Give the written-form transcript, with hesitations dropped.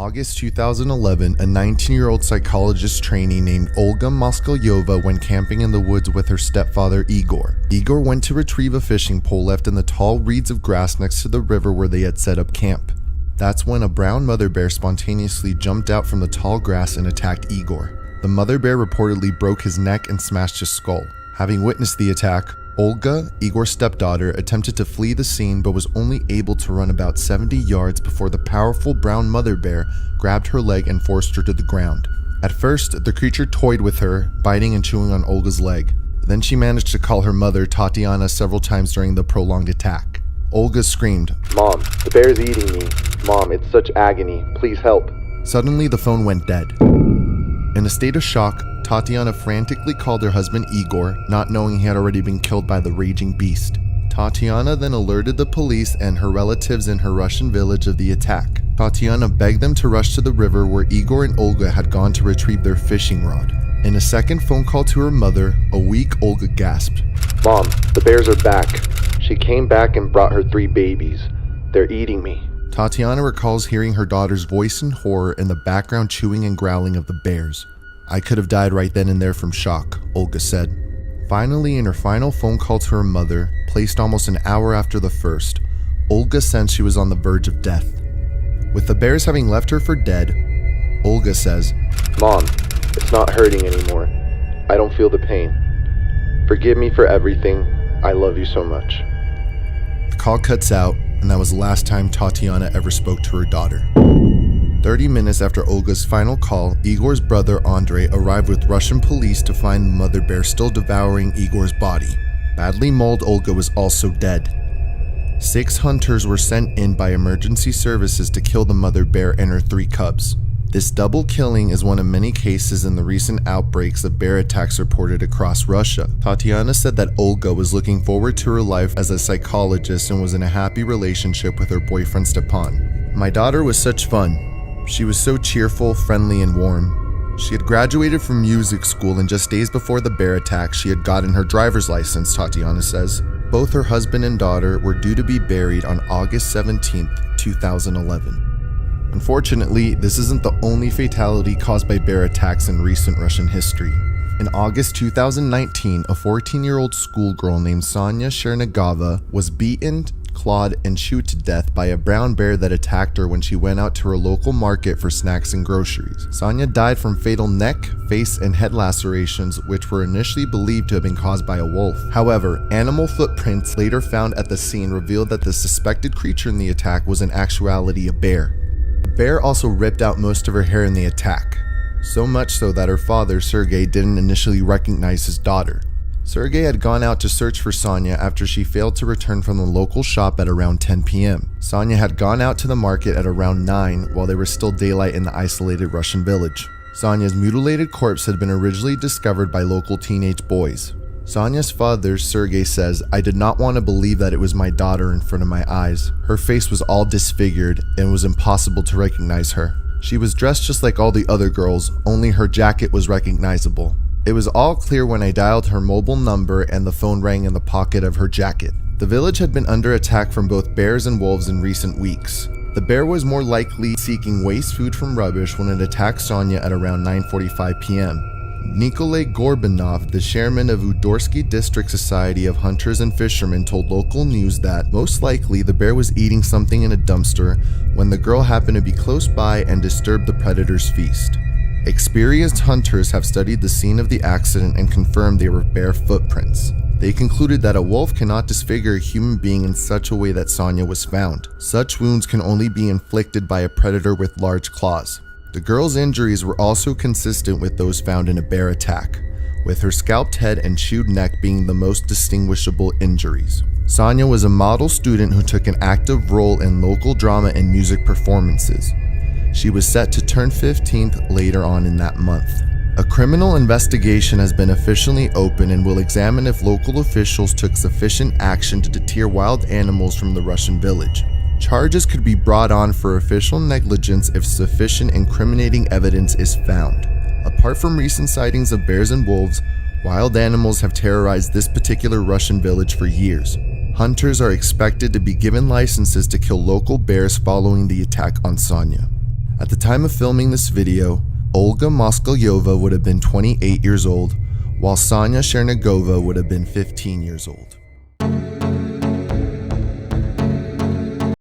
August 2011, a 19-year-old psychologist trainee named Olga Moskolyova went camping in the woods with her stepfather Igor. Igor went to retrieve a fishing pole left in the tall reeds of grass next to the river where they had set up camp. That's when a brown mother bear spontaneously jumped out from the tall grass and attacked Igor. The mother bear reportedly broke his neck and smashed his skull. Having witnessed the attack, Olga, Igor's stepdaughter, attempted to flee the scene but was only able to run about 70 yards before the powerful brown mother bear grabbed her leg and forced her to the ground. At first, the creature toyed with her, biting and chewing on Olga's leg. Then she managed to call her mother, Tatiana, several times during the prolonged attack. Olga screamed, "Mom, the bear's eating me. Mom, it's such agony. Please help." Suddenly, the phone went dead. In a state of shock, Tatiana frantically called her husband Igor, not knowing he had already been killed by the raging beast. Tatiana then alerted the police and her relatives in her Russian village of the attack. Tatiana begged them to rush to the river where Igor and Olga had gone to retrieve their fishing rod. In a second phone call to her mother, a weak Olga gasped, "Mom, the bears are back. She came back and brought her 3 babies. They're eating me." Tatiana recalls hearing her daughter's voice in horror in the background chewing and growling of the bears. "I could have died right then and there from shock," Olga said. Finally, in her final phone call to her mother, placed almost an hour after the first, Olga sensed she was on the verge of death. With the bears having left her for dead, Olga says, "Mom, it's not hurting anymore. I don't feel the pain. Forgive me for everything. I love you so much." The call cuts out, and that was the last time Tatiana ever spoke to her daughter. 30 minutes after Olga's final call, Igor's brother Andrei arrived with Russian police to find the mother bear still devouring Igor's body. Badly mauled Olga was also dead. 6 hunters were sent in by emergency services to kill the mother bear and her 3 cubs. This double killing is one of many cases in the recent outbreaks of bear attacks reported across Russia. Tatiana said that Olga was looking forward to her life as a psychologist and was in a happy relationship with her boyfriend Stepan. "My daughter was such fun. She was so cheerful, friendly, and warm. She had graduated from music school, and just days before the bear attack, she had gotten her driver's license," Tatiana says. Both her husband and daughter were due to be buried on August 17, 2011. Unfortunately, this isn't the only fatality caused by bear attacks in recent Russian history. In August 2019, a 14-year-old schoolgirl named Sonia Chernigova was beaten, clawed, and chewed to death by a brown bear that attacked her when she went out to her local market for snacks and groceries. Sonia died from fatal neck, face, and head lacerations, which were initially believed to have been caused by a wolf. However, animal footprints later found at the scene revealed that the suspected creature in the attack was in actuality a bear. The bear also ripped out most of her hair in the attack, so much so that her father, Sergei, didn't initially recognize his daughter. Sergei had gone out to search for Sonia after she failed to return from the local shop at around 10 p.m. Sonia had gone out to the market at around 9 while there was still daylight in the isolated Russian village. Sonia's mutilated corpse had been originally discovered by local teenage boys. Sonia's father, Sergei, says, "I did not want to believe that it was my daughter in front of my eyes. Her face was all disfigured and it was impossible to recognize her. She was dressed just like all the other girls, only her jacket was recognizable. It was all clear when I dialed her mobile number and the phone rang in the pocket of her jacket." The village had been under attack from both bears and wolves in recent weeks. The bear was more likely seeking waste food from rubbish when it attacked Sonia at around 9:45 p.m. Nikolay Gorbanov, the chairman of Udorsky District Society of Hunters and Fishermen, told local news that most likely the bear was eating something in a dumpster when the girl happened to be close by and disturbed the predator's feast. Experienced hunters have studied the scene of the accident and confirmed they were bear footprints. They concluded that a wolf cannot disfigure a human being in such a way that Sonia was found. Such wounds can only be inflicted by a predator with large claws. The girl's injuries were also consistent with those found in a bear attack, with her scalped head and chewed neck being the most distinguishable injuries. Sonia was a model student who took an active role in local drama and music performances. She was set to turn 15th later on in that month. A criminal investigation has been officially opened and will examine if local officials took sufficient action to deter wild animals from the Russian village. Charges could be brought on for official negligence if sufficient incriminating evidence is found. Apart from recent sightings of bears and wolves, wild animals have terrorized this particular Russian village for years. Hunters are expected to be given licenses to kill local bears following the attack on Sonia. At the time of filming this video, Olga Moskolyova would have been 28 years old, while Sonia Chernigova would have been 15 years old.